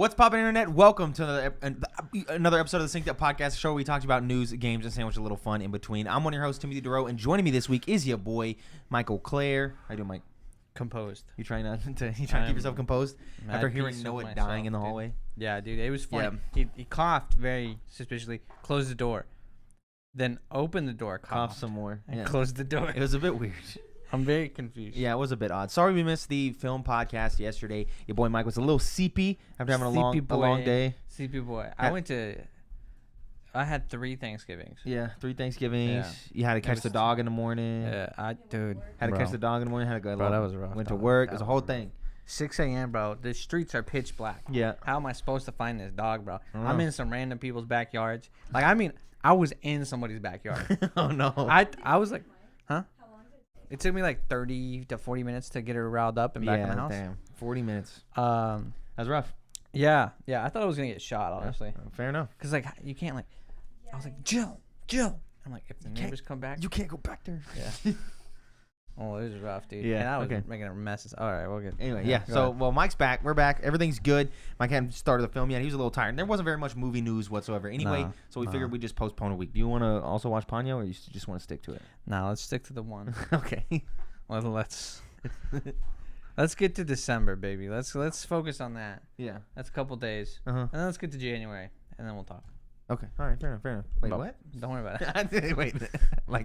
What's poppin', internet? Welcome to another episode of the Synced Up Podcast show where we talk about news, games, and sandwich a little fun in between. I'm one of your hosts, Timothy DeRoe, and joining me this week is your boy, Michael Clare. How you doing, Mike? Composed. You trying to keep yourself composed after hearing Noah dying in the hallway? Yeah, dude, it was funny. Yeah. He coughed very suspiciously, closed the door, then opened the door, coughed some more, and closed the door. It was a bit weird. I'm very confused. Yeah, it was a bit odd. Sorry we missed the film podcast yesterday. Your boy Mike was a little sleepy after having a long day. Sleepy boy. I had 3 Thanksgivings. Yeah, 3 Thanksgivings. Yeah. You had to catch the dog in the morning. Yeah, Had to catch the dog in the morning. Had to go. Bro, that was rough. Went to work. It was a whole thing. 6 a.m., bro. The streets are pitch black. Yeah. How am I supposed to find this dog, bro? I'm in some random people's backyards. I was in somebody's backyard. Oh, no. I was like, huh? It took me like 30 to 40 minutes to get her riled up and back in the house. Damn. 40 minutes. That was rough. Yeah. I thought I was going to get shot, honestly. Yeah, fair enough. Because, you can't, I was like, Jill. I'm like, if the neighbors come back. You can't go back there. Yeah. Oh, it was rough, dude. Yeah. And I was making a mess. All right, we're good. Anyway, yeah. So, Mike's back. We're back. Everything's good. Mike hadn't started the film yet. He was a little tired. There wasn't very much movie news whatsoever. Anyway, so we figured we'd just postpone a week. Do you want to also watch Ponyo, or you just want to stick to it? No, let's stick to the one. Okay. Well, let's get to December, baby. Let's focus on that. Yeah. That's a couple days. And then let's get to January, and then we'll talk. Okay. All right. Fair enough. Wait, what? Don't worry about it. Wait.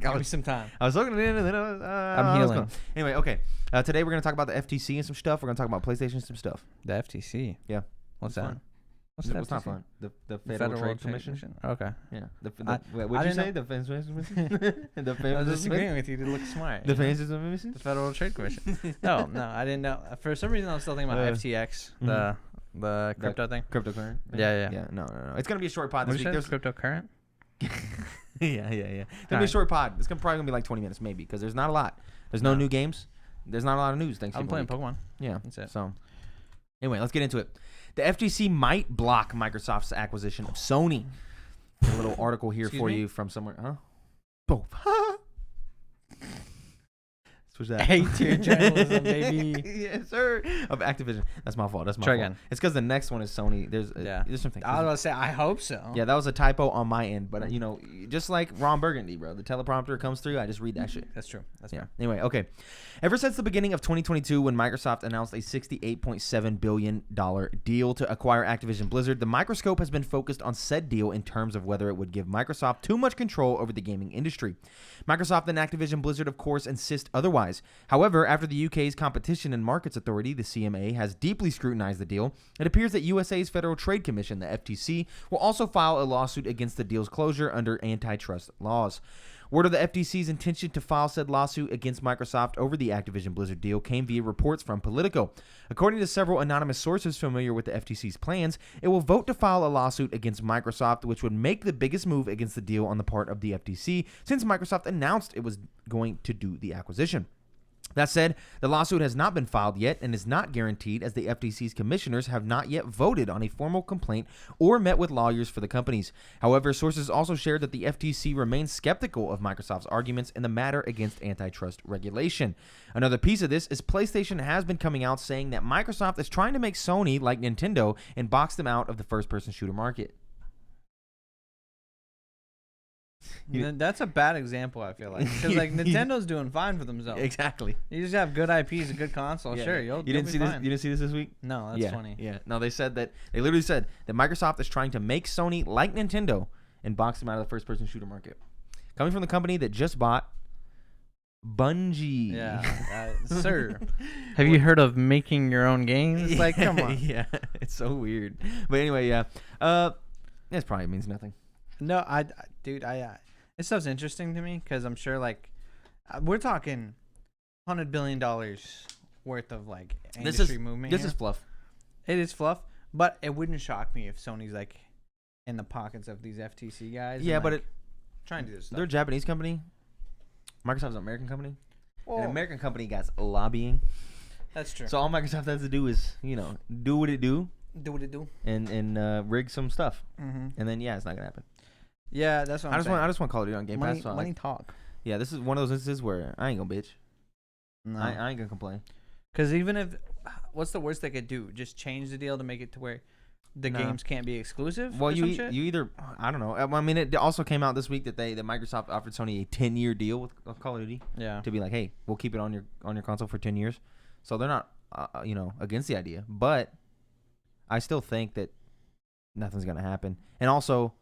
Give me some time. I was looking at it, and then I'm healing. Anyway, okay. Today we're going to talk about the FTC and some stuff. We're going to talk about PlayStation and some stuff. The FTC? Yeah. What's that? Fun. What's the FTC? Not fun. The Federal Trade Commission. Okay. Yeah. What'd you say? The Federal Trade Commission? I was disagreeing with you to look smart. The Federal Trade Commission. No, I didn't know. For some reason, I was still thinking about FTX, the crypto thing. Cryptocurrency. Yeah. No. It's gonna be a short pod this week. There's cryptocurrency. Yeah. It's gonna be a short pod. It's probably gonna be like 20 minutes maybe because there's not a lot. There's no new games. There's not a lot of news. I'm playing Pokemon. Yeah. That's it. So anyway, let's get into it. The FTC might block Microsoft's acquisition of Sony. A little article here you from somewhere. Huh? Both. What's that? A-tier journalism, baby. Yes, sir. Of Activision. That's my fault. Try again. It's because the next one is Sony. There's something. I was about to say, I hope so. Yeah, that was a typo on my end. But, just like Ron Burgundy, bro. The teleprompter comes through. I just read that shit. That's true. That's fair. Anyway, okay. Ever since the beginning of 2022, when Microsoft announced a $68.7 billion deal to acquire Activision Blizzard, the microscope has been focused on said deal in terms of whether it would give Microsoft too much control over the gaming industry. Microsoft and Activision Blizzard, of course, insist otherwise. However, after the UK's Competition and Markets Authority, the CMA, has deeply scrutinized the deal, it appears that USA's Federal Trade Commission, the FTC, will also file a lawsuit against the deal's closure under antitrust laws. Word of the FTC's intention to file said lawsuit against Microsoft over the Activision Blizzard deal came via reports from Politico. According to several anonymous sources familiar with the FTC's plans, it will vote to file a lawsuit against Microsoft, which would make the biggest move against the deal on the part of the FTC since Microsoft announced it was going to do the acquisition. That said, the lawsuit has not been filed yet and is not guaranteed as the FTC's commissioners have not yet voted on a formal complaint or met with lawyers for the companies. However, sources also shared that the FTC remains skeptical of Microsoft's arguments in the matter against antitrust regulation. Another piece of this is PlayStation has been coming out saying that Microsoft is trying to make Sony like Nintendo and box them out of the first-person shooter market. That's a bad example, I feel like. Because, Nintendo's doing fine for themselves. Exactly. You just have good IPs, a good console. Yeah. Sure, you'll be fine. You didn't see this week? No, that's funny. Yeah. No, they literally said that Microsoft is trying to make Sony like Nintendo and box them out of the first-person shooter market. Coming from the company that just bought Bungie. Yeah. Sir, have you heard of making your own games? Come on. Yeah. It's so weird. But anyway, yeah. This probably means nothing. No, dude, this stuff's interesting to me because I'm sure, we're talking $100 billion worth of, industry movement. This is fluff. It is fluff, but it wouldn't shock me if Sony's, in the pockets of these FTC guys. Yeah, but trying to do this stuff. They're a Japanese company. Microsoft's an American company. Well, an American company got lobbying. That's true. So all Microsoft has to do is, do what it do. Do what it do. And rig some stuff. Mm-hmm. And then, it's not going to happen. Yeah, that's what I'm saying. I just want Call of Duty on Game Pass. So money talk. Yeah, this is one of those instances where I ain't gonna bitch. No. I ain't gonna complain. Because even if, what's the worst they could do? Just change the deal to make it to where the games can't be exclusive. Well, or you some e- shit? you either I don't know. I mean, it also came out this week that Microsoft offered Sony a 10-year deal with Call of Duty Yeah. to be like, hey, we'll keep it on your console for 10 years. So they're not against the idea, but I still think that nothing's gonna happen. And also,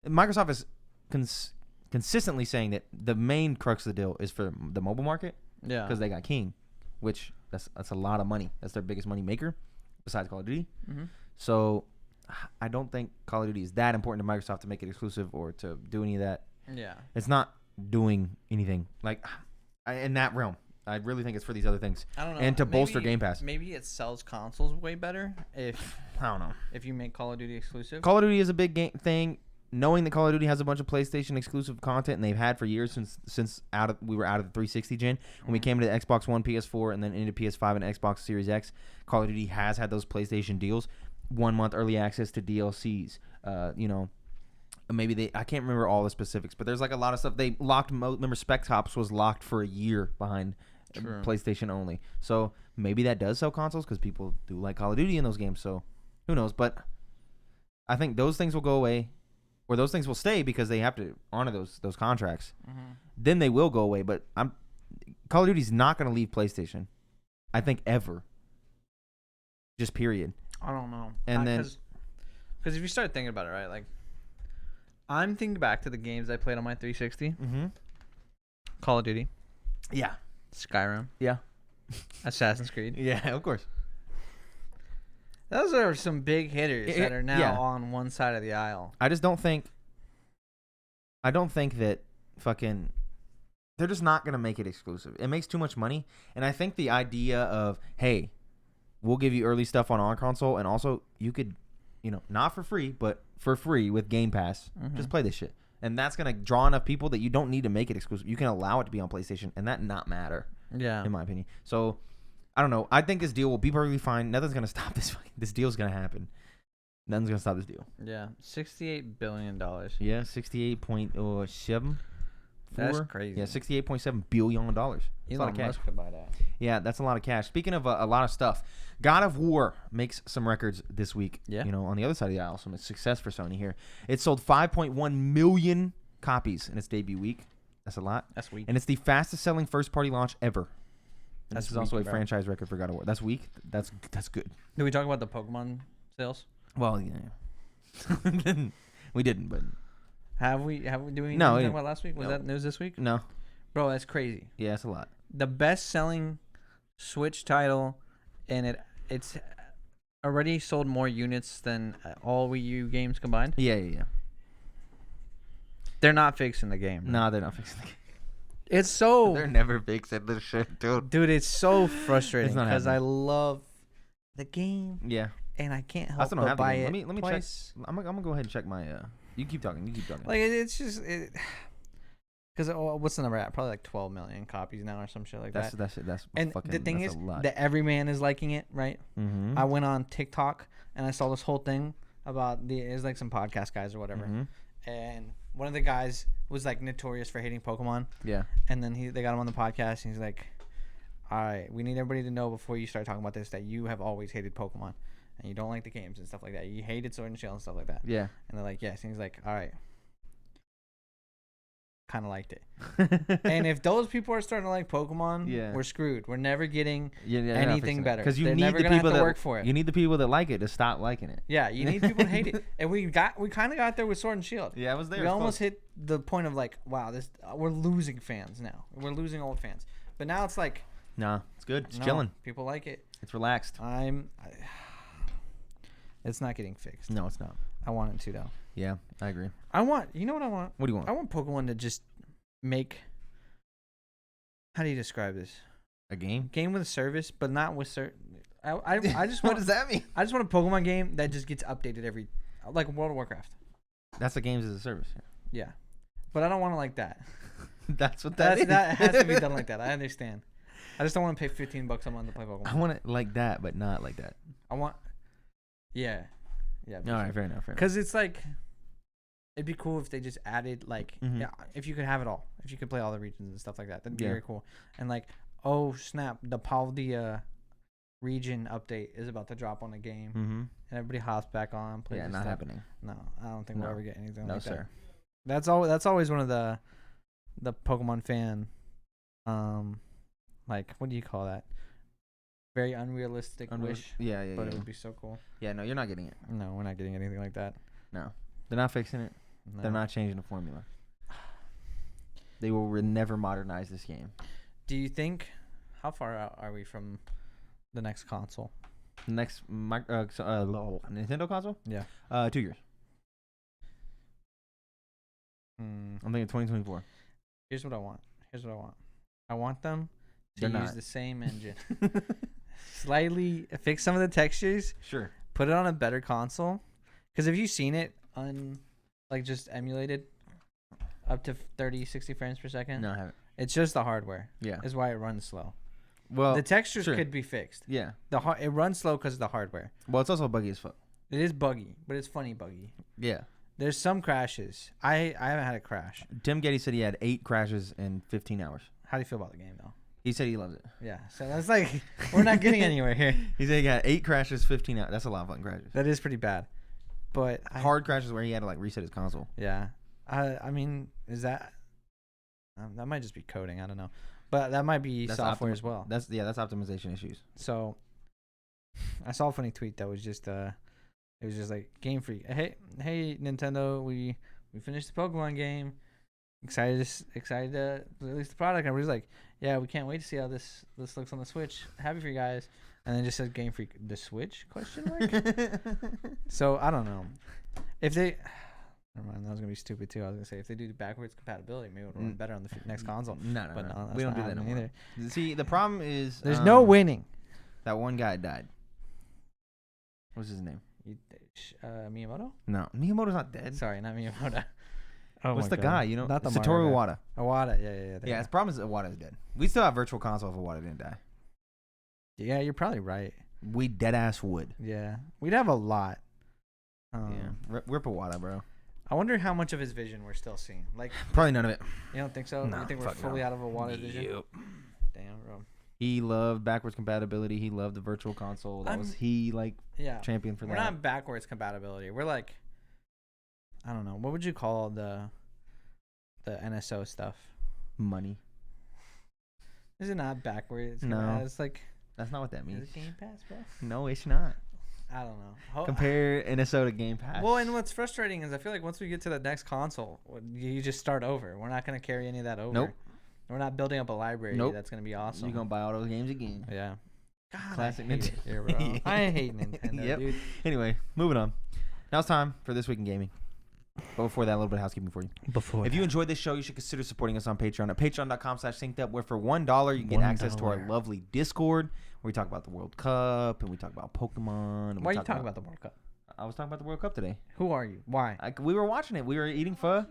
Microsoft is consistently saying that the main crux of the deal is for the mobile market Yeah. because they got King, which that's a lot of money. That's their biggest money maker besides Call of Duty. Mm-hmm. So I don't think Call of Duty is that important to Microsoft to make it exclusive or to do any of that. Yeah. It's not doing anything like in that realm. I really think it's for these other things. I don't know. And to bolster Game Pass. Maybe it sells consoles way better if I don't know. if you make Call of Duty exclusive. Call of Duty is a big game thing. Knowing that Call of Duty has a bunch of PlayStation exclusive content, and they've had for years since we were out of the 360 gen. When we came to the Xbox One, PS4, and then into PS5 and Xbox Series X, Call of Duty has had those PlayStation deals, 1 month early access to DLCs. Maybe I can't remember all the specifics, but there's like a lot of stuff they locked. Remember, Spec Ops was locked for a year behind PlayStation only. So maybe that does sell consoles because people do like Call of Duty in those games. So who knows? But I think those things will go away. Or those things will stay because they have to honor those contracts. Mm-hmm. Then they will go away. But Call of Duty's not going to leave PlayStation. I think ever. Just period. I don't know. And then because if you start thinking about it, right? Like, I'm thinking back to the games I played on my 360. Mm-hmm. Call of Duty, Yeah. Skyrim, Yeah. Assassin's Creed. Yeah. Of course. Those are some big hitters that are now yeah. on one side of the aisle. I just don't think. I don't think that fucking. They're just not gonna make it exclusive. It makes too much money, and I think the idea of hey, we'll give you early stuff on our console, and also you could, not for free, but for free with Game Pass, just play this shit, and that's gonna draw enough people that you don't need to make it exclusive. You can allow it to be on PlayStation, and that not matter. Yeah, in my opinion. So, I don't know. I think this deal will be perfectly fine. Nothing's gonna stop this. This deal's gonna happen. Nothing's gonna stop this deal. Yeah, $68 billion. Yeah, 68.7. That's crazy. Yeah, $68.7 billion. That's a lot of cash. Musk could buy that. Yeah, that's a lot of cash. Speaking of a lot of stuff, God of War makes some records this week. Yeah. On the other side of the aisle, some success for Sony here. It sold 5.1 million copies in its debut week. That's a lot. That's weak. And it's the fastest selling first party launch ever. And That's this is also weak, a bro. franchise record for God of War. That's weak. That's good. Did we talk about the Pokemon sales? Well, yeah. We didn't, but Have we? Do we No, talk about last week? Was no. that news this week? no. Bro, that's crazy. Yeah, it's a lot. The best selling Switch title, and it's already sold more units than all Wii U games combined. Yeah. They're not fixing the game. No, they're not fixing the game. It's so They're never fixing this shit, dude. it's so frustrating It's not because I happening. love the game Yeah. and I can't I help still don't but have the buy game. it. Let me check. twice. I'm gonna go ahead and check my. You keep talking. Like it's just because what's the number at? Probably like 12 million copies now or some shit like that. That's And fucking, the thing that's is a lot. that every man is liking it, right? Mm-hmm. I went on TikTok and I saw this whole thing about it's like some podcast guys or whatever, and one of the guys was like notorious for hating Pokemon, Yeah. and then they got him on the podcast and he's like, all right, we need everybody to know before you start talking about this that you have always hated Pokemon and you don't like the games and stuff like that. You hated Sword and Shield and stuff like that. Yeah. And they're like, yes. And he's like, all right. Kind of liked it. And if those people are starting to like Pokemon, Yeah. we're screwed. We're never getting they're not anything fixing it. better. Because you They're need never the gonna people have to that work for it. You need the people that like it to stop liking it. Yeah, you need people to hate it. And we kind of got there with Sword and Shield. Yeah, I was there. We almost hit the point of like, wow, this we're losing fans now. We're losing old fans. But now it's like, Nah, it's good. It's no, chilling. People like it. It's relaxed. It's not getting fixed. No, it's not. I want it to though. Yeah, I agree. You know what I want? What do you want? I want Pokemon to just make. How do you describe this? A game? Game with a service, but not with I just What want. does that mean? I just want a Pokemon game that just gets updated like World of Warcraft. That's the games as a service. Yeah, but I don't want it like that. That's what that is. That has to be done like that. I understand. I just don't want to pay $15 a month to play Pokemon. I want it like that, but not like that. I want. Yeah. All right, fair enough. Because it's like, it'd be cool if they just added like, Mhm. yeah, if you could have it all, if you could play all the regions and stuff like that, that'd be Yeah. very cool. And like, oh snap, the Paldea region update is about to drop on the game, Mm-hmm. and everybody hops back on. Plays Yeah, this not stuff. happening. No, I don't think we'll No. ever get anything No, like that. sir. That's always one of the Pokemon fan, like, what do you call that? Very unrealistic wish. Yeah, yeah, But yeah. it would be so cool. Yeah, no, you're not getting it. No, we're not getting anything like that. No. They're not fixing it. No. They're not changing the formula. They will never modernize this game. Do you think? How far out are we from the next console? Next Nintendo console? Yeah. 2 years. I'm thinking 2024. Here's what I want. I want them to They're use not. the same engine. Slightly fix some of the textures. Sure. Put it on a better console. Because have you seen it just emulated up to 30, 60 frames per second? No, I haven't. It's just the hardware. Yeah. Is why it runs slow. Well, The textures sure. could be fixed. Yeah. It runs slow because of the hardware. Well, it's also buggy as fuck. It is buggy, but it's funny buggy. Yeah. There's some crashes. I haven't had a crash. Tim Getty said he had 8 crashes in 15 hours. How do you feel about the game though? He said he loves it. Yeah. So that's like we're not getting anywhere here. He said he got 8 crashes, 15 hours. That's a lot of fucking crashes. That is pretty bad. But Hard crashes where he had to like reset his console. Yeah. I mean, is that that might just be coding, I don't know. But that might be That's software as well. That's optimization issues. So I saw a funny tweet that was just it was just like Game Freak. Hey Nintendo, we finished the Pokemon game. Excited to release the product. And everybody's like, yeah, we can't wait to see how this looks on the Switch. Happy for you guys. And then just said Game Freak, the Switch? Question mark. So I don't know if they. Never mind, that was gonna be stupid too. I was gonna say if they do backwards compatibility, maybe it would run better on the next console. No, But no, we don't that's do not that no happening more. See, the problem is There's no winning. That one guy died. What's his name? Miyamoto? No, Miyamoto's not dead. Sorry, not Miyamoto. Oh What's my the God. guy? You know, Not the Satoru Mario Iwata. Iwata, yeah. Yeah, his problem is Iwata's dead. We still have Virtual Console if Iwata didn't die. Yeah, you're probably right. We dead ass would. Yeah, we'd have a lot. Yeah, rip Iwata, bro. I wonder how much of his vision we're still seeing. Like, Probably none of it. you don't think so? No, You think we're fuck fully no. out of Iwata's vision? Yep. Damn, bro. He loved backwards compatibility. He loved the Virtual Console. That was he like Yeah. champion for We're that. not backwards compatibility. We're like, I don't know. What would you call the NSO stuff? Money. Is it not backwards? No. It's like, That's not what that is means. it Game Pass, bro? No, it's not. I don't know. Compare NSO to Game Pass. Well, and what's frustrating is I feel like once we get to the next console, you just start over. We're not going to carry any of that over. Nope. We're not building up a library Nope. that's going to be awesome. You're going to buy all those games again. Yeah. God, Classic I hate Nintendo. it here, bro. I hate Nintendo, Yep. dude. Anyway, moving on. Now it's time for This Week in Gaming. But before that, a little bit of housekeeping for you. Before If you enjoyed this show, you should consider supporting us on Patreon at patreon.com/syncedup, where for $1 you can get access to our $1. lovely Discord, where we talk about the World Cup and we talk about Pokemon. And Why are you talking about the World Cup? I was talking about the World Cup today. Who are you? Why? We were watching it. We were eating pho.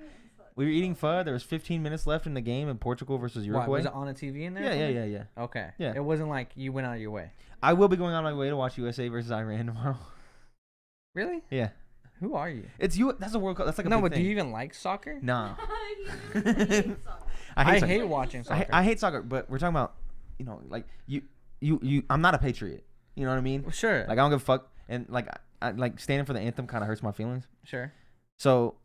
There was 15 minutes left in the game in Portugal versus Why? Uruguay. Was it on a TV in there? Yeah. Okay. Yeah. It wasn't like you went out of your way. I will be going on my way to watch USA versus Iran tomorrow. Really? Yeah. Who are you? It's you. That's a World Cup. That's like a No, big but thing. do you even like soccer? No. I soccer. hate watching soccer. I hate soccer, but we're talking about, like you. I'm not a patriot. You know what I mean? Sure. Like I don't give a fuck, and like I like standing for the anthem kind of hurts my feelings. Sure. So,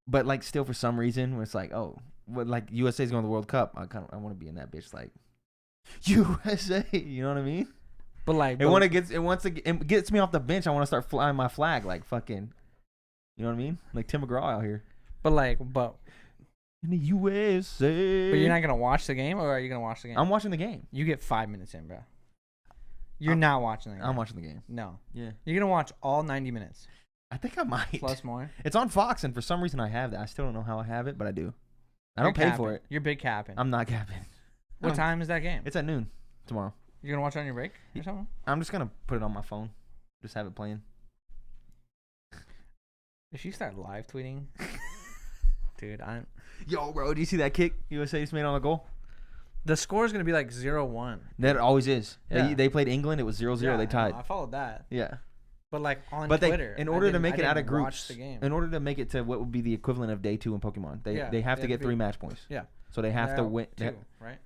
but like still for some reason, when it's like, oh, but like USA's going to the World Cup, I want to be in that bitch like USA. You know what I mean? But like, It gets me off the bench. I want to start flying my flag like fucking. You know what I mean? Like Tim McGraw out here. but In the USA. But you're not gonna watch the game, or are you gonna watch the game? I'm watching the game. You get 5 minutes in, bro. You're not watching the game. I'm watching the game. No. Yeah. You're gonna watch all 90 minutes I think I might. plus more. It's on Fox, and for some reason I have that. I still don't know how I have it, but I do. I don't pay for it. You're big capping. I'm not capping. What time is that game? It's at noon tomorrow. You're gonna watch it on your break or something? I'm just gonna put it on my phone. Just have it playing. If you start live tweeting, dude, Yo, bro, do you see that kick USA just made on a goal? the score is gonna be like 0-1. That always is. Yeah. They played England. It was 0-0. Yeah, they tied. I followed that, Yeah. but like on But Twitter, in order to make I it out of didn't watch groups, the game. in order to make it to what would be the equivalent of day 2 in Pokemon, they have to get 3 match points. Yeah. So they have to win. Two, right?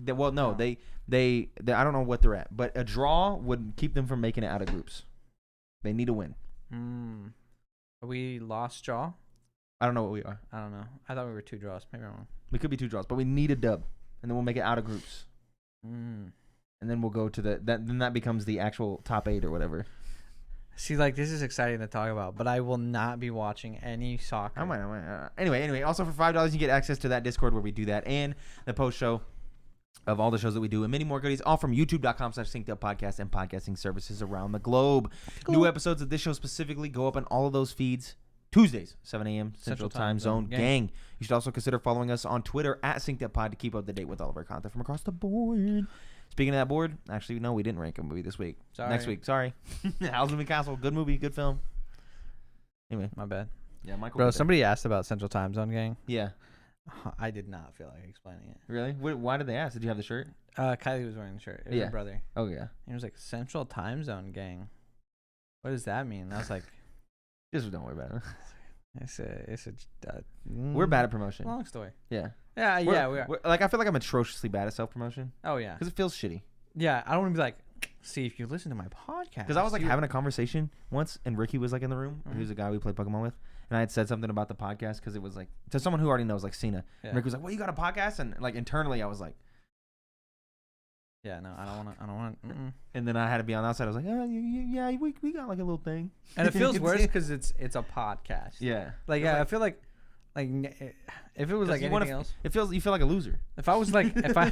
Well, no, No. they I don't know what they're at, but a draw would keep them from making it out of groups. They need a win. Are we lost draw? I don't know what we are. I don't know. I thought we were 2 draws. Maybe I'm wrong. We could be 2 draws, but we need a dub, and then we'll make it out of groups, and then we'll go to then that becomes the actual top 8 or whatever. See, like, this is exciting to talk about, but I will not be watching any soccer. I might. Anyway. Also for $5, you get access to that Discord where we do that, and the post show of all the shows that we do, and many more goodies, all from youtube.com/synceduppodcast and podcasting services around the globe. New episodes of this show specifically go up on all of those feeds Tuesdays, 7 a.m. Central Time Zone. Gang. You should also consider following us on Twitter @synceduppod to keep up to date with all of our content from across the board. Speaking of that board, actually, no, we didn't rank a movie this week. Sorry. Next week, sorry. Howl's Moving Castle, good movie, good film. Anyway. My bad. Yeah, Michael. Bro, somebody asked about Central Time Zone, gang. Yeah. I did not feel like explaining it. Really? Why did they ask? Did you have the shirt? Kylie was wearing the shirt. It was her brother. Oh, yeah. He was like, Central Time Zone, gang. What does that mean? I was like, Just don't worry about it. We're bad at promotion. Long story. Yeah. Yeah, we are. Like, I feel like I'm atroцiously bad at self-promotion. Oh, yeah. Because it feels shitty. Yeah, I don't want to be like, see, if you listen to my podcast. Because I was like having a conversation once, and Ricky was like in the room. Mm-hmm. He was a guy we played Pokemon with. And I had said something about the podcast because it was like to someone who already knows, like Cena. Yeah. And Ricky was like, "Well, you got a podcast?" And like internally, I was like, yeah, no, I don't want to. and then I had to be on the outside. I was like, "Oh, yeah, we got like a little thing." And it feels worse because it's a podcast. Yeah. Like, I feel like if it was like anything else, you feel like a loser. if I was like, if I,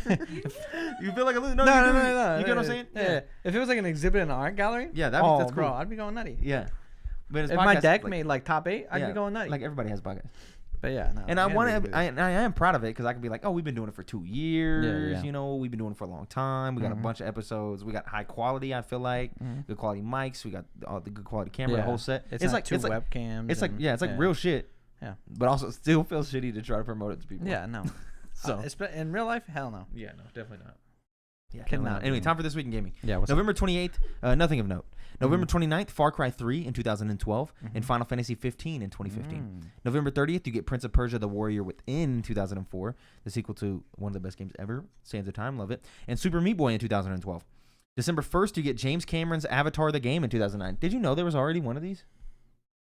You feel like a loser. No. You get what I'm saying? Yeah. If it was like an exhibit in an art gallery, Yeah, that's cool. bro, I'd be going nutty. Yeah. But If my deck made like top 8, I'd be going nutty. Like everybody has a podcast. But yeah, no. And I am proud of it because I can be like, oh, we've been doing it for 2 years. Yeah. You know, we've been doing it for a long time. We got a bunch of episodes. We got high quality. I feel like good quality mics. We got all the good quality camera, the whole set. It's like 2 webcams. It's like real shit. Yeah. But also still feels shitty to try to promote it to people. Yeah, no. So in real life, hell no. yeah, no, definitely not. Yeah, Cannot. Anyway, time for This Week in Gaming. Yeah. What's November 28th, nothing of note. November 29th, Far Cry 3 in 2012, and Final Fantasy 15 in 2015. November 30th, you get Prince of Persia: The Warrior Within in 2004, the sequel to one of the best games ever, Sands of Time, love it, and Super Meat Boy in 2012. December 1st, you get James Cameron's Avatar: The Game in 2009. Did you know there was already one of these?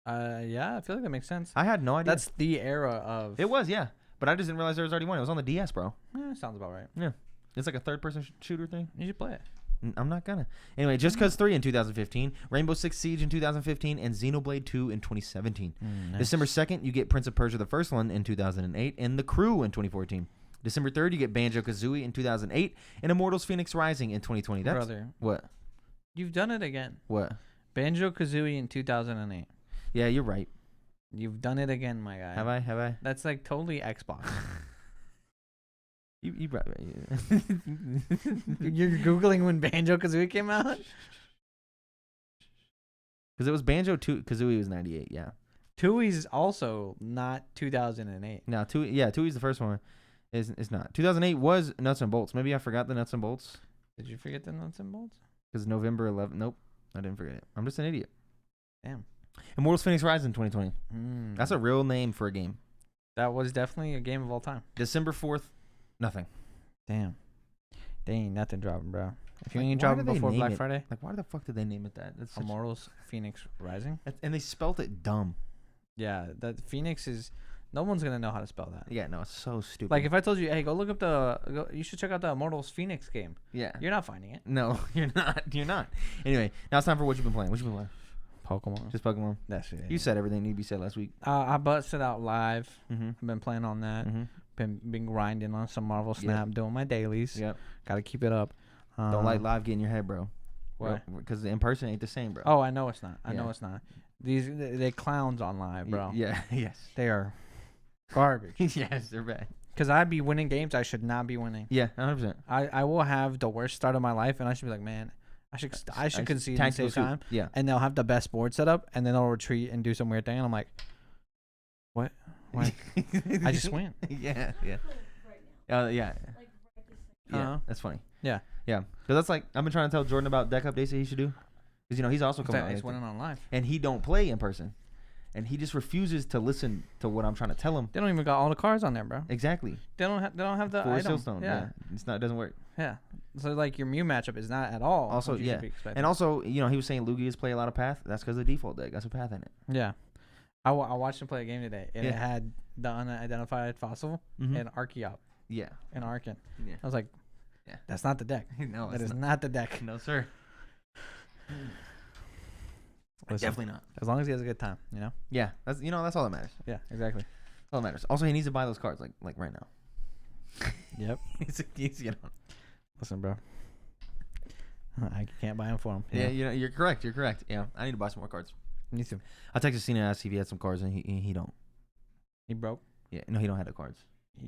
Yeah, I feel like that makes sense. I had no idea. That's the era of. It was, yeah, but I just didn't realize there was already one. It was on the DS, bro. Sounds about right. Yeah, it's like a third-person shooter thing. You should play it. I'm not gonna. Anyway, Just Cause 3 in 2015, Rainbow Six Siege in 2015, and Xenoblade 2 in 2017. Nice. December 2nd, you get Prince of Persia: The First One in 2008, and The Crew in 2014. December 3rd, you get Banjo-Kazooie in 2008, and Immortals: Phoenix Rising in 2020. That's Brother, what? you've done it again. What? Banjo-Kazooie in 2008. Yeah, you're right. You've done it again, my guy. Have I? That's like totally Xbox. You You're Googling when Banjo-Kazooie came out? Because it was Banjo-Kazooie was 98, yeah. Tooie's also not 2008. No, Tooie's the first one. It's not. 2008 was Nuts and Bolts. Maybe I forgot the Nuts and Bolts. Did you forget the nuts and bolts? Because November 11th. Nope, I didn't forget it. I'm just an idiot. Damn. Immortals: Phoenix Rising 2020. That's a real name for a game. That was definitely a game of all time. December 4th, nothing. Damn. They ain't nothing dropping, bro. If you Like, ain't why dropping did they before name Black it- Friday, Like, why the fuck did they name it that? That's such, Immortals Phoenix Rising. and they spelt it dumb. Yeah, that Phoenix is. No one's gonna know how to spell that. Yeah, no, it's so stupid. Like if I told you, hey, go look up you should check out the Immortals Phoenix game. yeah, You're not finding it. no, you're not. You're not. Anyway, now it's time for what you've been playing. What you been playing? Pokemon. Just Pokemon. That's it. You said everything need to be said last week. I busted out live. Mm-hmm. I've been playing on that. Mm-hmm. Been grinding on some Marvel Snap, doing my dailies. Yep. Got to keep it up. Don't let live get in your head, bro. What? Because the in person ain't the same, bro. Oh, I know it's not. I know Yeah. it's not. They clowns on live, bro. Yeah. Yes. They are garbage. Yes, they're bad. Because I'd be winning games I should not be winning. Yeah, 100%. I will have the worst start of my life, and I should be like, man, I should concede and Tactical save time. soup. Yeah. And they'll have the best board set up, and then they'll retreat and do some weird thing, and I'm like, what? Why? I just win. Yeah. Yeah. Yeah. Yeah. That's funny. Yeah. Yeah. Because that's like, I've been trying to tell Jordan about deck updates that he should do. Because, he's also coming out. He's winning on live. And he don't play in person. and he just refuses to listen to what I'm trying to tell him. They don't even got all the cards on there, bro. Exactly. They don't have the For a item. Stone. Yeah. It doesn't work. Yeah. So like your Mew matchup is not at all. Also, what you yeah. should be expecting. And also, he was saying Lugia is play a lot of Path. That's because the default deck got some Path in it. Yeah. I watched him play a game today, and Yeah. it had the unidentified fossil and Archeop Yeah. and Arcan. Yeah. I was like, Yeah. that's not the deck. No, That it's is not the deck. No, sir. Listen, Definitely not. as long as he has a good time, you know? Yeah. That's all that matters. Yeah, exactly. That's all that matters. Also, he needs to buy those cards like right now. Yep. he's Listen, bro. I can't buy him for him. Yeah, you're correct. You're correct. Yeah, I need to buy some more cards. Me too. I texted Cena and asked if he had some cards, and he don't. He broke. Yeah, no, he don't have the cards.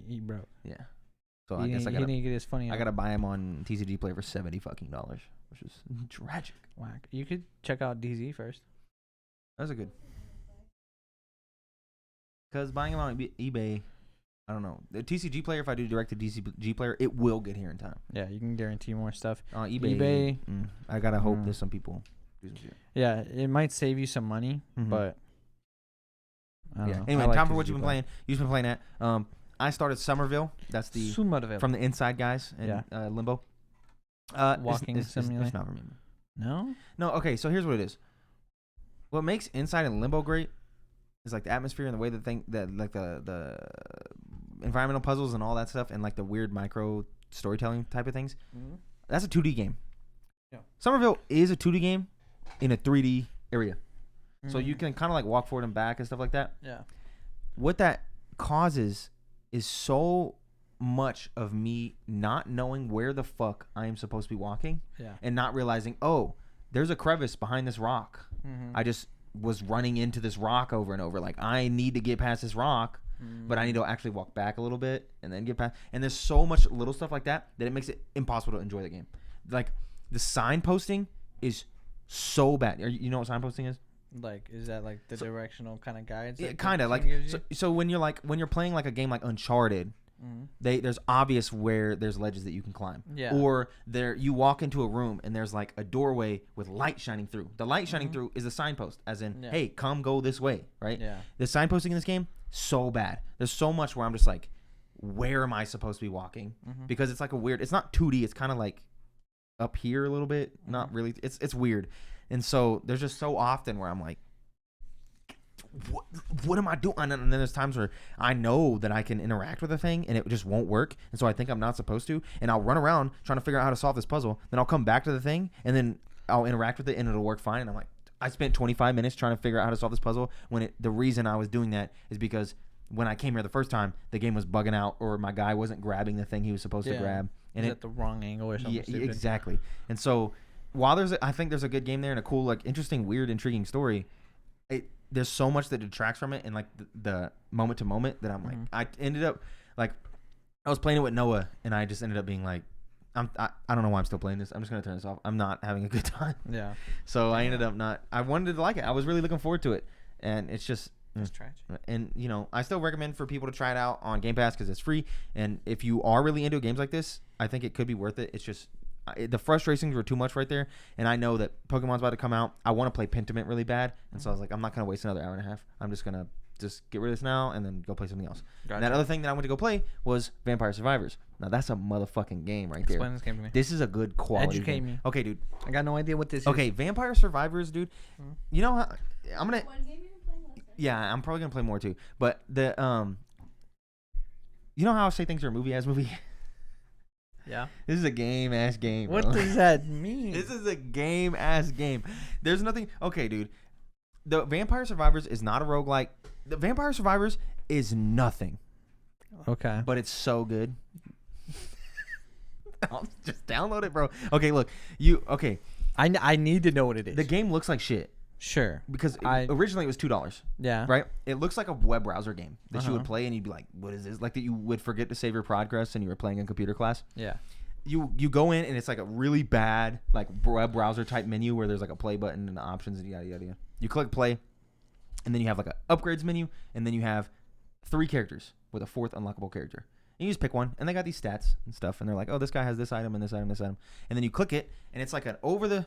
He broke. Yeah. So He I guess didn't, I he gotta didn't get his funny. I gotta buy him on TCG Player for $70 fucking, which is tragic. Whack. You could check out DZ first. That's a good. Because buying him on eBay, I don't know. The TCG Player, if I do direct to TCG Player, it will get here in time. Yeah, you can guarantee more stuff. On eBay, I gotta hope there's some people do some shit. Yeah, it might save you some money, but I don't know. Anyway, I like time for what TCG you've been Player. playing. You've been playing that. I started Somerville. That's the Somerville. from the Inside guys in Limbo. Walking simulator. It's not for me. No. No. Okay. So here's what it is. What makes Inside and Limbo great is like the atmosphere and the way the environmental puzzles and all that stuff and like the weird micro storytelling type of things. Mm-hmm. That's a 2D game. Yeah. Somerville is a 2D game in a 3D area. Mm-hmm. So you can kind of like walk forward and back and stuff like that. Yeah. What that causes is so much of me not knowing where the fuck I am supposed to be walking and not realizing, oh, there's a crevice behind this rock. Mm-hmm. I just was running into this rock over and over. Like, I need to get past this rock, but I need to actually walk back a little bit and then get past. And there's so much little stuff like that that it makes it impossible to enjoy the game. Like, the signposting is so bad. You know what signposting is? Like, is that like the directional kind of guides? Yeah, kind of like so when you're playing like a game like Uncharted, there's obvious where there's ledges that you can climb. Yeah. Or you walk into a room and there's like a doorway with light shining through. The light shining through is a signpost, as in, hey, come go this way, right? Yeah. The signposting in this game, so bad. There's so much where I'm just like, where am I supposed to be walking? Because it's like it's not 2D. It's kind of like up here a little bit. Not really. It's weird. And so there's just so often where I'm like, what am I doing? And then there's times where I know that I can interact with a thing and it just won't work. And so I think I'm not supposed to. And I'll run around trying to figure out how to solve this puzzle. Then I'll come back to the thing and then I'll interact with it and it'll work fine. And I'm like, I spent 25 minutes trying to figure out how to solve this puzzle when the reason I was doing that is because when I came here the first time, the game was bugging out or my guy wasn't grabbing the thing he was supposed to grab. And at the wrong angle or something stupid. Exactly. And so while I think there's a good game there and a cool, like, interesting, weird, intriguing story, there's so much that detracts from it and like the moment to moment that I'm like, I ended up like, I was playing it with Noah and I just ended up being like, I don't know why I'm still playing this. I'm just gonna turn this off. I'm not having a good time. Yeah. So I ended up not. I wanted to like it. I was really looking forward to it, and it's just. It's tragic. And I still recommend for people to try it out on Game Pass because it's free. And if you are really into games like this, I think it could be worth it. It's just the frustrations were too much right there. And I know that Pokemon's about to come out. I want to play Pentiment really bad, and so I was like, I'm not gonna waste another hour and a half. I'm just gonna get rid of this now and then go play something else. Gotcha. And that other thing that I went to go play was Vampire Survivors. Now that's a motherfucking game right there. Explain this game to me. This is a good quality Educate game. me. Okay, dude. I got no idea what this is. Okay, Vampire Survivors, dude. You know how I'm gonna. Yeah, I'm probably gonna play more too. But you know how I say things are a movie? Yeah. This is a game-ass game. What bro. does that mean? This is a game-ass game. There's nothing. Okay, dude. The Vampire Survivors is not a roguelike. The Vampire Survivors is nothing. Okay. But it's so good. I'll just download it, bro. Okay, look. Okay. I need to know what it is. The game looks like shit. Sure. Because originally it was $2. Yeah. Right? It looks like a web browser game that you would play and you'd be like, what is this? Like that you would forget to save your progress and you were playing in computer class. Yeah. You go in and it's like a really bad like web browser type menu where there's like a play button and options and yada yada yada. You click play and then you have like a upgrades menu and then you have 3 characters with a 4th unlockable character. And you just pick one and they got these stats and stuff and they're like, oh, this guy has this item and this item, this item. And then you click it and it's like an over the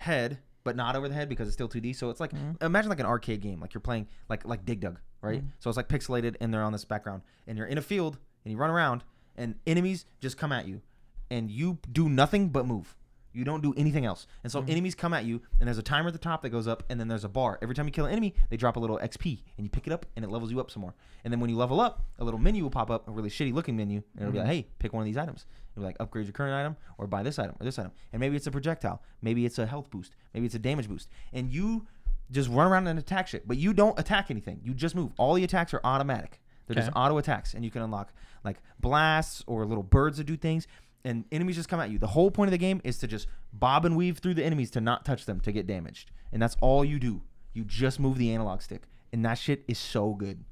head but not over the head because it's still 2D. So it's like Mhm. imagine like an arcade game, like you're playing like Dig Dug, right? Mhm. So it's like pixelated and they're on this background, and you're in a field and you run around and enemies just come at you, and you do nothing but move. You don't do anything else. And so enemies come at you, and there's a timer at the top that goes up, and then there's a bar. Every time you kill an enemy, they drop a little XP, and you pick it up, and it levels you up some more. And then when you level up, a little menu will pop up, a really shitty-looking menu, and it'll be like, hey, pick one of these items. It'll be like, upgrade your current item, or buy this item, or this item. And maybe it's a projectile. Maybe it's a health boost. Maybe it's a damage boost. And you just run around and attack shit. But you don't attack anything. You just move. All the attacks are automatic. They're just auto attacks, and you can unlock, like, blasts or little birds that do things. And enemies just come at you. The whole point of the game is to just bob and weave through the enemies to not touch them, to get damaged. And that's all you do. You just move the analog stick. And that shit is so good.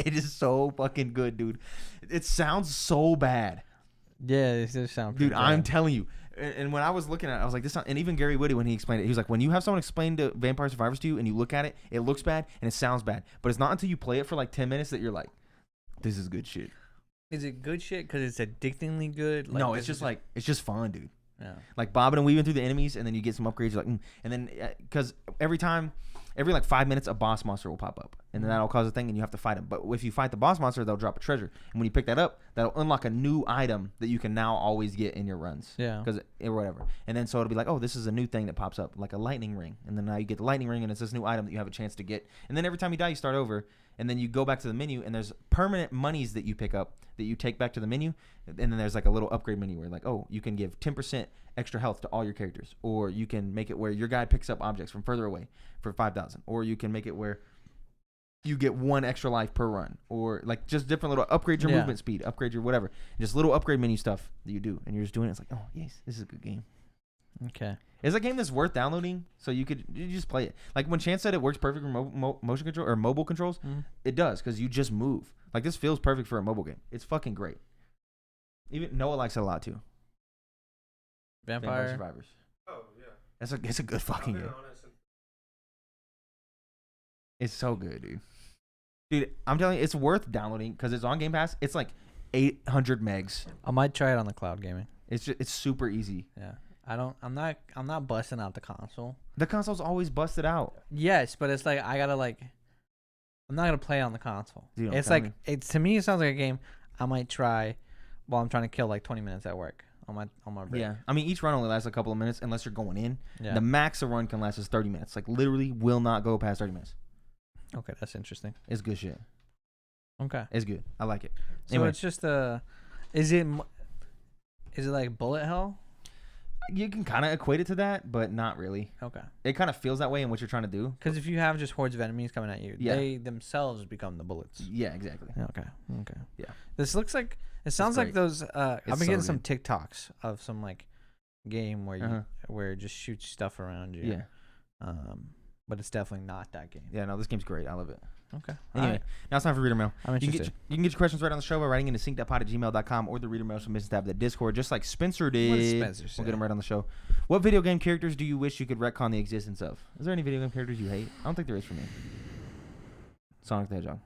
It is so fucking good, dude. It sounds so bad. Yeah, it does sound Dude, pretty I'm bad. telling you. And when I was looking at it, I was like, and even Gary Whitty, when he explained it, he was like, when you have someone explain to Vampire Survivors to you and you look at it, it looks bad and it sounds bad. But it's not until you play it for like 10 minutes that you're like, this is good shit. Is it good shit because it's addictingly good? No, it's just like, it's just fun, dude. Yeah. Like bobbing and weaving through the enemies, and then you get some upgrades. You're like, and then because every like 5 minutes, a boss monster will pop up, and then that'll cause a thing, and you have to fight him. But if you fight the boss monster, they'll drop a treasure, and when you pick that up, that'll unlock a new item that you can now always get in your runs. Yeah. Because or whatever, and then so it'll be like, oh, this is a new thing that pops up, like a lightning ring, and then now you get the lightning ring, and it's this new item that you have a chance to get, and then every time you die, you start over. And then you go back to the menu, and there's permanent monies that you pick up that you take back to the menu. And then there's like a little upgrade menu where like, oh, you can give 10% extra health to all your characters. Or you can make it where your guy picks up objects from further away for 5,000. Or you can make it where you get 1 extra life per run. Or like just different little upgrade your movement speed, upgrade your whatever. Just little upgrade menu stuff that you do. And you're just doing it. It's like, oh, yes, this is a good game. Okay. It's a game that's worth downloading, so you just play it. Like when Chance said it works perfect for motion control or mobile controls, it does because you just move. Like this feels perfect for a mobile game. It's fucking great. Even Noah likes it a lot too. Vampire Survivors. Oh yeah. It's a good fucking game. It's so good, dude. Dude, I'm telling you, it's worth downloading because it's on Game Pass. It's like 800 megs. I might try it on the cloud gaming. It's super easy. Yeah. I'm not busting out the console. The console's always busted out. Yes, but it's like I'm not gonna play it on the console. Dude, It's like to me it sounds like a game I might try while I'm trying to kill like 20 minutes at work on my break. Yeah, I mean each run only lasts a couple of minutes unless you're going in. Yeah. The max a run can last is 30 minutes. Like literally will not go past 30 minutes. Okay, that's interesting. It's good shit. Okay. It's good. I like it. So Anyway. it's just is it like bullet hell? You can kind of equate it to that, but not really. Okay. It kind of feels that way in what you're trying to do. Because if you have just hordes of enemies coming at you, Yeah. they themselves become the bullets. Yeah, exactly. Okay. Yeah. This looks like it sounds like great. those. I've been so getting some good. TikToks of some like game where where it just shoots stuff around you. Yeah. But it's definitely not that game. Yeah, no, this game's great. I love it. Okay. Anyway, Alright. now it's time for Reader Mail. I'm You can, interested. you can get your questions right on the show by writing into synceduppod@gmail.com or the Reader Mail submission tab of the Discord, just like Spencer did. What does Spencer say? We'll get them right on the show. What video game characters do you wish you could retcon the existence of? Is there any video game characters you hate? I don't think there is for me. Sonic the Hedgehog.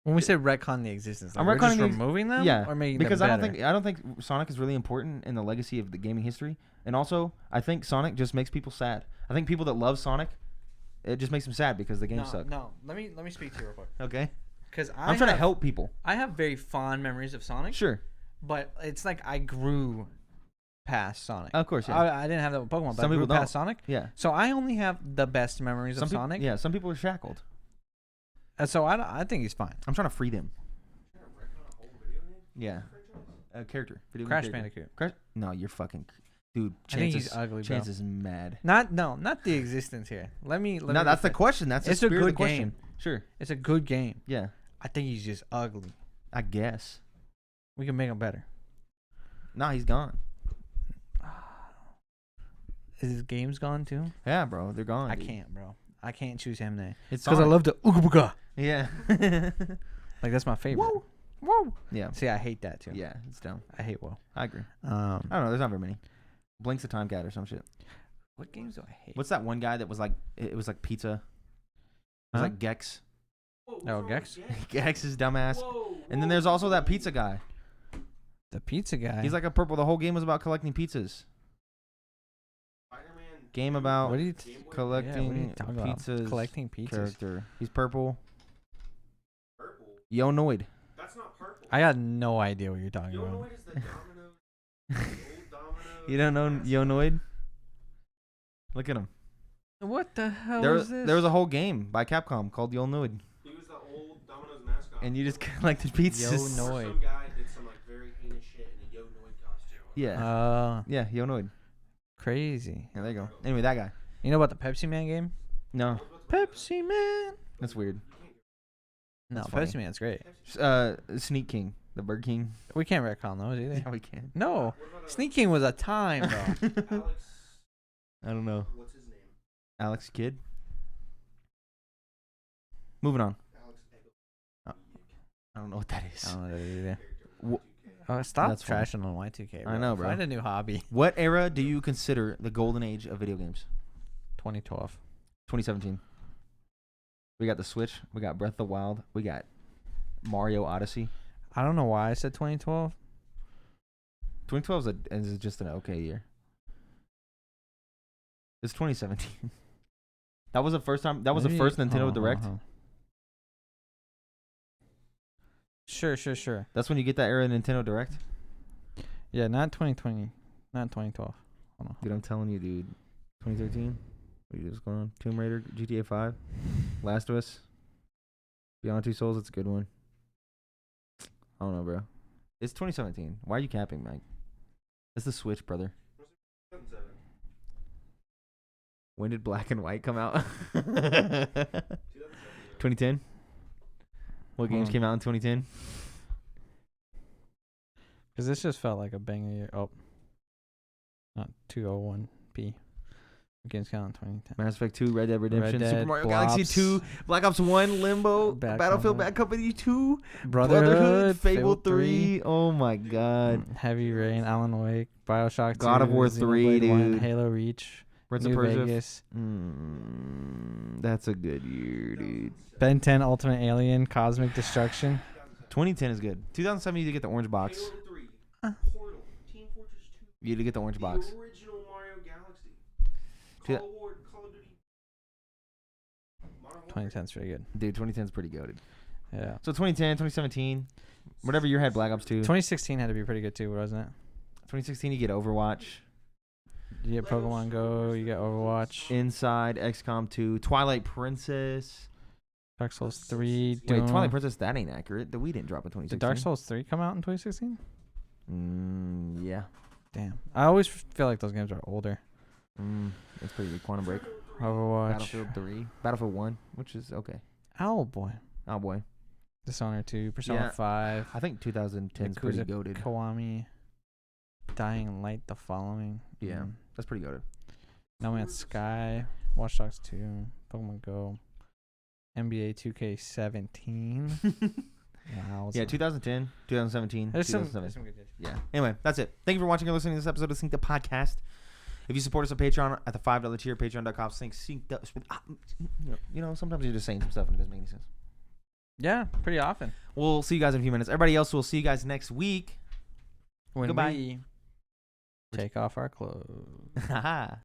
When we say retcon the existence, like I'm we're just retconning the- removing them, Yeah, or making because them I better? don't think Sonic is really important in the legacy of the gaming history, and also I think Sonic just makes people sad. I think people that love Sonic, it just makes them sad because the games suck. No, let me speak to you real quick. Okay, Because I'm trying to help people. I have very fond memories of Sonic. Sure, But it's like I grew past Sonic. of course, yeah, I didn't have that with Pokemon, but Some I grew people don't. past Sonic. yeah. So I only have the best memories of Sonic. Yeah, some people are shackled. So I think he's fine. I'm trying to free them. Yeah, a character. Video game Crash character. Bandicoot. Crash? No, you're fucking, dude. I think Chance he's is ugly, bro. Chance is mad. Not the existence here. Let me. No, that's the question. That's the It's a spirit of the good question. game. Sure. It's a good game. Yeah, I think he's just ugly. I guess. We can make him better. Nah, he's gone. Is his games gone too? Yeah, bro, they're gone. I dude. can't, bro. I can't choose him now. It's Because I Sonic. love the ooga booga. Yeah. Like that's my favorite. Whoa. Whoa. Yeah. See, I hate that too. Yeah, it's dumb. I hate whoa. I agree. Um, I don't know. There's not very many. Blink's a time cat or some shit. what games do I hate? What's that one guy that was like? It was like pizza. It was Huh? like Gex. Oh, Gex? Gex is dumbass. And then there's also that pizza guy. The pizza guy. He's like a purple. The whole game was about collecting pizzas. Game about What are you collecting talking about? pizzas. Collecting pizzas. Character. He's purple. Purple. Yonoid. That's not purple. I got no idea what you're talking about. Yonoid is the domino. The old domino. You don't know Yonoid? Look at him. What the hell There, is this? there was a whole game by Capcom called Yonoid, He was the old Domino's mascot. and you just collected pizzas. Yonoid. Some guy did some like very heinous shit in a Yonoid costume. Yeah. Yeah, Yonoid. Crazy. Yeah, there you go. Anyway, that guy. You know about the Pepsi Man game? No, Pepsi Man. that's weird. No, That's funny. Pepsi Man's great. Sneak King, the Bird King. We can't retcon those either. Yeah, we can. No, What about Sneak King was a time, bro. Alex? I don't know. What's his name? Alex Kidd. Moving on. Alex Eggle. I don't know what that is. I don't know that either. Wh- Stop That's funny. trashing on Y2K. Bro. I know, bro. Find a new hobby. What era do you consider the golden age of video games? 2012. 2017. We got the Switch. We got Breath of the Wild. We got Mario Odyssey. I don't know why I said 2012. 2012 is just an okay year. It's 2017. That was the first time. That was the Maybe- first Nintendo hold on, Direct. hold on. Sure. That's when you get that era of Nintendo Direct. Yeah, not 2020. Not 2012. Hold on. Dude, I'm telling you, dude. 2013. What is going on? Tomb Raider, GTA 5, Last of Us, Beyond Two Souls. It's a good one. I don't know, bro. It's 2017. Why are you capping, Mike? It's the Switch, brother. 2007. When did Black and White come out? 2007. 2010. What games Hold on. came out in 2010? Because this just felt like a banger year. Oh. Not 201p. Games count in 2010. Mass Effect 2, Red Dead Redemption, Red Super Dead, Mario Galaxy Blobs. 2, Black Ops 1, Limbo, Bad Battlefield Company. Bad Company 2, Brotherhood, Fable 3. Oh my god. Heavy Rain, Alan Wake, Bioshock 2, God of War 3, Xenoblade 1, dude. Halo Reach, Prince of New Persia. Vegas, That's a good year, dude. Ben 10, Ultimate Alien, Cosmic Destruction. 2010 is good. 2007, you had to get the orange box. Halo 3. Portal. Team Fortress 2. You had to get the orange box. The original Mario Galaxy. Two- Call of War, Call of Duty. Modern Warfare. 2010's pretty good. Dude, 2010 is pretty goated. Yeah. So 2010, 2017, whatever year had Black Ops 2. 2016 had to be pretty good too, wasn't it? 2016, you get Overwatch, You get Pokemon Go, you get Overwatch, Inside, XCOM 2, Twilight Princess. Dark Souls 3, Doom. Wait, Twilight Princess, that ain't accurate. The Wii didn't drop in 2016. Did Dark Souls 3 come out in 2016? Yeah. Damn. I always feel like those games are older. That's pretty good. Quantum Break. Overwatch. Battlefield 3. Battlefield 1, which is okay. Oh boy. Oh, boy. Dishonored 2, Persona Yeah. 5, I think 2010 is pretty Yakuza goated. Kiwami, Dying Light the following. Yeah. That's pretty goated. No Man's Sky, Watch Dogs 2, Pokemon Go, NBA 2K17. Wow. Yeah, 2010, 2017, There's some 2007. good days. Yeah. Anyway, that's it. Thank you for watching or listening to this episode of Sync the Podcast. If you support us on Patreon at the $5 tier, patreon.com/sync. You know, sometimes you're just saying some stuff and it doesn't make any sense. Yeah, pretty often. We'll see you guys in a few minutes. Everybody else, we'll see you guys next week. When Goodbye. we take off our clothes. Haha.